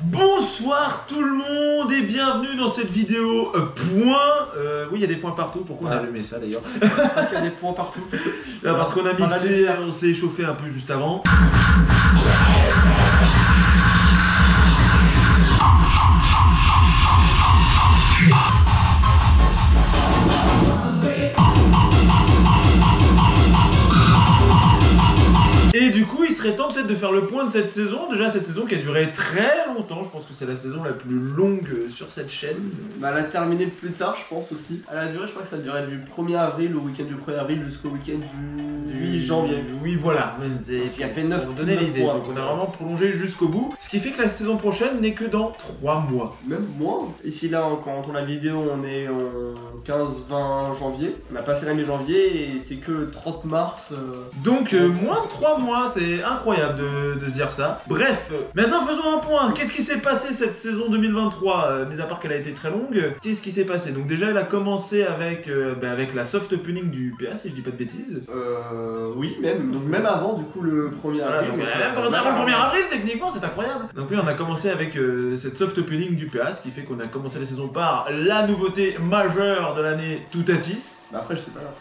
Bonsoir tout le monde et bienvenue dans cette vidéo point. Oui, il y a des points partout. Pourquoi on a allumé ça d'ailleurs? Parce qu'il y a des points partout. Là, parce qu'on a mixé, on s'est échauffé un peu juste avant. Et du coup, il serait temps peut-être de faire le point de cette saison. Déjà, cette saison qui a duré très longtemps. Je pense que c'est la saison la plus longue sur cette chaîne. Bah, elle a terminé plus tard, je pense aussi. Elle a duré, je crois que ça a duré du 1er avril au week-end du 1er avril jusqu'au week-end du 8 janvier. Oui, voilà. Ce qui a fait 9 pour donner l'idée. Donc, on a vraiment prolongé jusqu'au bout. Ce qui fait que la saison prochaine n'est que dans 3 mois. Même moins. Ici, là, quand on tourne la vidéo, on est en 15-20 janvier. On a passé la mi-janvier et c'est que le 30 mars. Donc, moins de 3 mois. C'est incroyable de se dire ça. Bref, maintenant faisons un point. Qu'est-ce qui s'est passé cette saison 2023? Mis à part qu'elle a été très longue, qu'est-ce qui s'est passé? Donc déjà, elle a commencé avec la soft opening du PA, si je dis pas de bêtises. Oui, même. Donc même avant, du coup, le 1er avril. Donc, elle a même commencé avant le 1er avril, techniquement, c'est incroyable. Donc oui, on a commencé avec cette soft opening du PA, ce qui fait qu'on a commencé la saison par la nouveauté majeure de l'année, Toutatis. Bah après, j'étais pas là.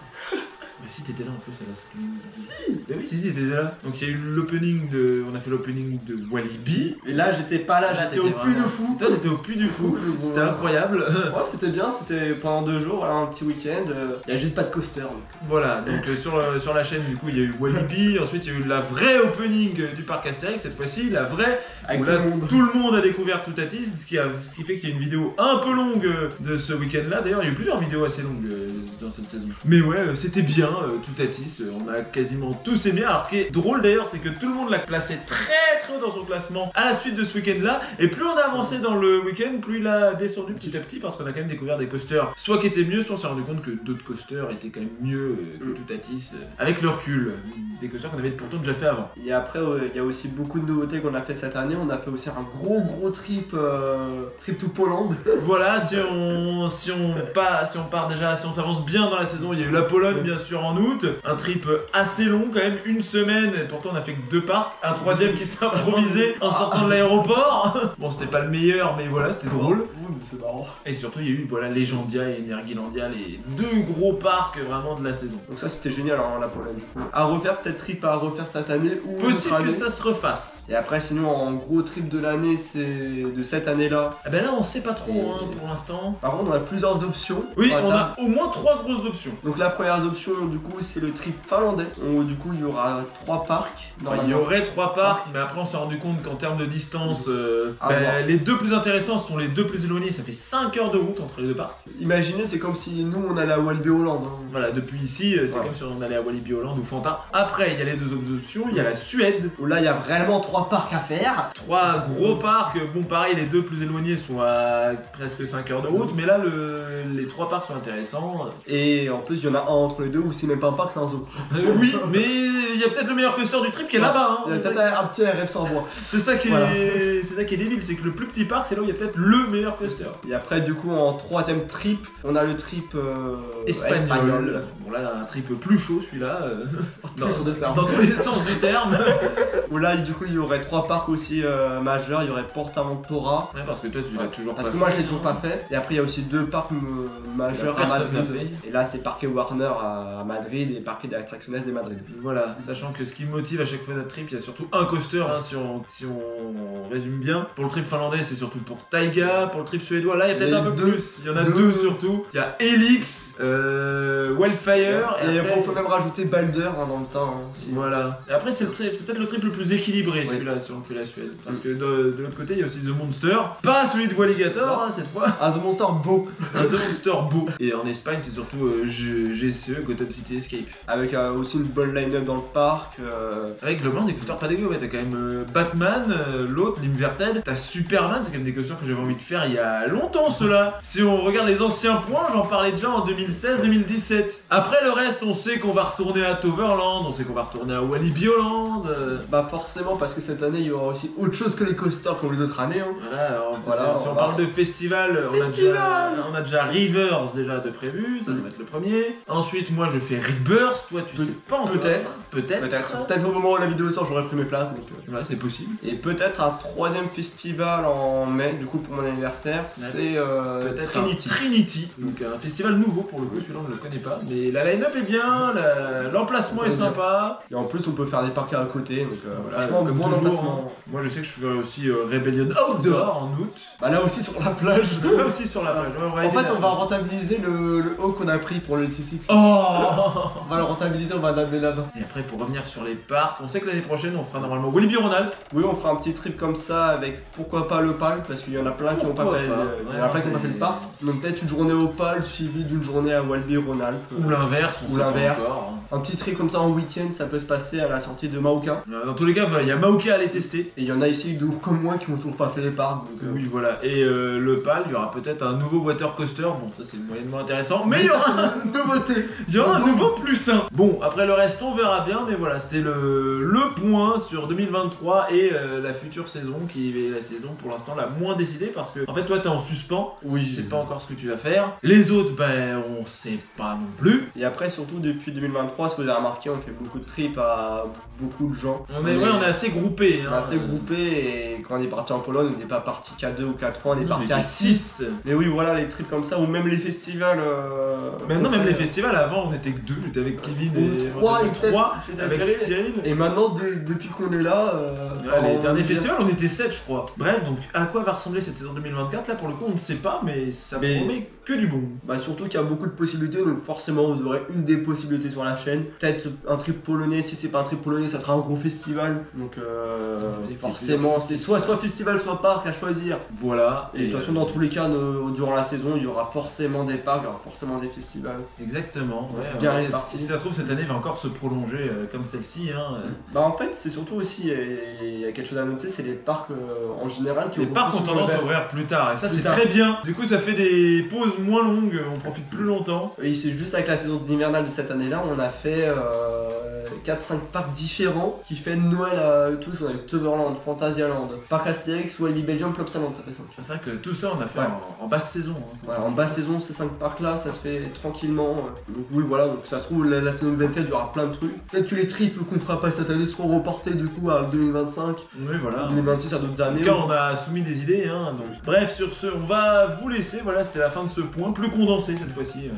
Bah si, t'étais là en plus à la screen. Si. Bah oui, si, t'étais là. Donc il y a eu l'opening de... On a fait l'opening de Walibi. Et là, j'étais pas là, j'étais au Puy du Fou. Toi, t'étais au Puy du Fou. C'était incroyable. Ouais, c'était bien, c'était pendant 2 jours, voilà, un petit week-end. Il y a juste pas de coaster. Donc. Voilà, donc sur la chaîne, du coup, il y a eu Walibi. Ensuite, il y a eu la vraie opening du parc Astérix. Cette fois-ci, la vraie. Avec tout le monde a découvert Toutatis. Ce qui fait qu'il y a une vidéo un peu longue de ce week-end-là. D'ailleurs, il y a eu plusieurs vidéos assez longues dans cette saison. Mais ouais, c'était bien. Toutatis, on a quasiment tous aimé. Alors ce qui est drôle d'ailleurs, c'est que tout le monde l'a placé très haut dans son classement à la suite de ce week-end-là. Et plus on a avancé dans le week-end, plus il a descendu petit à petit parce qu'on a quand même découvert des coasters soit qui étaient mieux, soit on s'est rendu compte que d'autres coasters étaient quand même mieux que Toutatis avec le recul. Des coasters qu'on avait pourtant déjà fait avant. Et après, il y a aussi beaucoup de nouveautés qu'on a fait cette année. On a fait aussi un gros trip to Poland. Voilà, si on s'avance bien dans la saison, il y a eu la Pologne bien sûr en août, un trip assez long quand même, 1 semaine, et pourtant on a fait que 2 parcs, un troisième qui s'est improvisé en sortant de l'aéroport. Bon, c'était pas le meilleur, mais voilà, c'était drôle. Oui, mais c'est marrant. Et surtout il y a eu Legendia et Energilandia, les 2 gros parcs vraiment de la saison. Donc ça c'était génial hein, la Pologne. À refaire, peut-être trip à refaire cette année ou possible que ça se refasse. Et après sinon en gros trip de l'année, c'est de cette année-là. Ah ben là on sait pas trop hein, pour l'instant. Par contre on a plusieurs options. Oui, on a au moins 3 grosses options. Donc la première option du coup c'est le trip finlandais. Du coup il y aura 3 parcs. Il y aurait 3 parcs, mais après on s'est rendu compte qu'en termes de distance, les 2 plus intéressants sont les 2 plus éloignés. Ça fait 5 heures de route entre les 2 parcs. Imaginez, c'est comme si nous on allait à Walibi Holland. Hein. Voilà, depuis ici, c'est comme si on allait à Walibi Holland ou Fanta. Après il y a les 2 autres options, il y a la Suède. Où là il y a vraiment 3 parcs à faire. 3 gros parcs, bon pareil les 2 plus éloignés sont à presque 5 heures de route, mais là les 3 parcs sont intéressants. Et en plus il y en a un entre les 2 où c'est même pas un parc, c'est un zoo. Oui, mais il y a peut-être le meilleur coaster du trip qui est là-bas. Hein. Il y a peut-être un petit RF sans bois. C'est ça qui est débile, c'est que le plus petit parc, c'est là où il y a peut-être le meilleur coaster. Et après, du coup, en 3ème trip, on a le trip espagnol. Bon, là, un trip plus chaud celui-là. Dans tous les sens du terme. Où là, du coup, il y aurait 3 parcs aussi majeurs. Il y aurait Portaventura. Ouais, parce que toi, tu l'as toujours pas fait. Parce que moi, je l'ai toujours pas fait. Et après, il y a aussi 2 parcs majeurs à Madrid. Et là, c'est Parque Warner à Madrid et Parque d'Attracciones de Madrid. Voilà, sachant que ce qui motive à chaque fois notre trip, il y a surtout un coaster, hein, si on résume bien. Pour le trip finlandais, c'est surtout pour Taiga. Pour le trip suédois, là, il y a peut-être un peu plus. Il y en a 2 surtout. Il y a Helix, Wildfire. Et après, on peut même rajouter Balder hein, dans le temps. Hein, si. Voilà. Et après, c'est peut-être le trip le plus équilibré, celui-là, si on fait la Suède. Parce que de l'autre côté, il y a aussi The Monster. Pas celui de Walligator, hein, cette fois. The Monster beau. The Monster beau. Et en Espagne, c'est surtout GCE, Gotham City Escape. Avec aussi une bonne line-up dans le parc. Avec globalement des coasters pas dégueu, ouais. T'as quand même Batman, l'autre, l'Inverted. T'as Superman, c'est quand même des coasters que j'avais envie de faire il y a longtemps, ceux-là. Si on regarde les anciens points, j'en parlais déjà en 2016-2017. Après le reste, on sait qu'on va retourner à Toverland, on sait qu'on va retourner à Walibi Holland. Bah forcément, parce que cette année, il y aura aussi autre chose que les coasters comme les autres années. Hein. Voilà, alors, si on parle de festival, on a déjà Rivers déjà de prévu, ça va être le premier. Ensuite, moi je fais Rebirth, toi tu sais pas encore. Peut-être au moment où la vidéo sort, j'aurais pris mes places. Donc, ouais, c'est possible. Et peut-être un 3ème festival en mai, du coup pour mon anniversaire, c'est Trinity. Donc un festival nouveau pour le coup, celui-là on ne le connaît pas. Mais la line-up est bien, l'emplacement est sympa. Et en plus on peut faire des parcs à côté, donc Voilà, franchement comme bon toujours, emplacement. hein. Moi je sais que je ferai aussi Rebellion Outdoor en août. Bah là aussi sur la plage. Là aussi sur la plage. En fait on va rentabiliser le haut qu'on a pris pour le C6. Oh. On va le rentabiliser, on va l'amener là-bas. Et après pour revenir sur les parcs, on sait que l'année prochaine on fera normalement Walibi-Rhône-Alpes. Oui, on fera un petit trip comme ça avec pourquoi pas le PAL, parce qu'il y en a plein qui n'ont pas fait le parc. Donc peut-être une journée au PAL suivie d'une journée à Walibi-Rhône-Alpes. Ou l'inverse, on sait pas encore, hein. Un petit trip comme ça en week-end, ça peut se passer à la sortie de Maouka. Dans tous les cas, il y a Maouka à aller tester. Et il y en a ici comme moi qui n'ont toujours pas fait les parcs. Donc, oui, voilà. Et le PAL, il y aura peut-être un nouveau water coaster. Bon, ça c'est moyennement intéressant. Mais il y aura une nouveauté. Il y aura un nouveau plus sain. Bon, après le reste, on verra bien. Mais voilà, c'était le point sur 2023 et la future saison qui est la saison pour l'instant la moins décidée parce que en fait toi t'es en suspens. Oui. Tu sais pas encore ce que tu vas faire. Les autres, ben on sait pas non plus. Et après surtout depuis 2023, ce que vous avez remarqué, on fait beaucoup de trips à beaucoup de gens. On est assez groupés. On est assez groupés et quand on est parti en Pologne, on n'est pas parti qu'à 2 ou qu'à 3, on est parti à 6. Mais oui, voilà les trips comme ça ou même les festivals. Maintenant même les festivals, avant on était que 2, on était avec Kevin et 3 avec Cyril. Et maintenant depuis qu'on est là, les derniers festivals on était 7 je crois. Bref, donc à quoi va ressembler cette saison 2024 là pour le coup on ne sait pas mais ça promet que du bon. Bah surtout qu'il y a beaucoup de possibilités donc forcément vous aurez une des possibilités sur la chaîne. Peut-être un trip polonais, si c'est pas un trip polonais ça sera un gros festival. Donc forcément c'est soit festival soit parc à choisir. Voilà. Et de toute façon dans tous les cas durant la saison il y aura forcément des parcs, il y aura forcément des festivals. Exactement. Ouais, si ça se trouve cette année va encore se prolonger comme celle-ci. Hein. Bah en fait c'est surtout aussi il y a quelque chose à noter, c'est les parcs en général qui les parcs ont tendance à ouvrir plus tard et ça c'est très bien. Du coup ça fait des pauses moins longues, on profite plus longtemps. Et c'est juste avec la saison hivernale de cette année-là, on a fait 4-5 parcs différents qui fait Noël à tous. On a eu Toverland, Phantasialand, Parc Astérix, Walibi Belgium, Plopsaland, ça fait 5. C'est vrai que tout ça on a fait en basse saison. Hein. Ouais, en basse saison, ces 5 parcs là, ça se fait tranquillement. Donc oui voilà, donc ça se trouve la saison 24 il y aura plein de trucs. Peut-être que les triples qu'on fera pas cette année seront reportés du coup à 2025. Oui voilà. 2026 à d'autres années. En tout cas on a soumis des idées. Hein, donc. Bref sur ce, on va vous laisser. Voilà, c'était la fin de ce point, plus condensé cette fois-ci.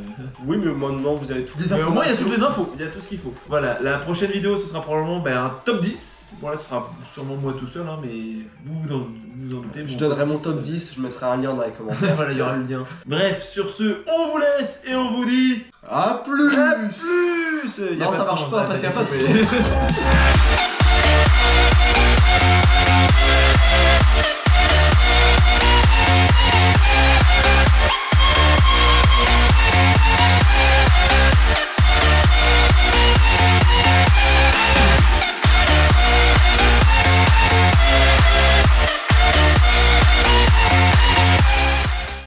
Oui mais maintenant vous avez toutes les infos. Au moins il y a toutes les infos, il y a tout ce qu'il faut. Voilà, la prochaine vidéo ce sera probablement un top 10. Bon là ce sera sûrement moi tout seul, hein, mais vous en doutez. Je donnerai mon top 10, je mettrai un lien dans les commentaires. Voilà, il y aura le lien. Bref, sur ce, on vous laisse et on vous dit à plus. À plus. Non ça marche pas parce qu'il n'y a pas de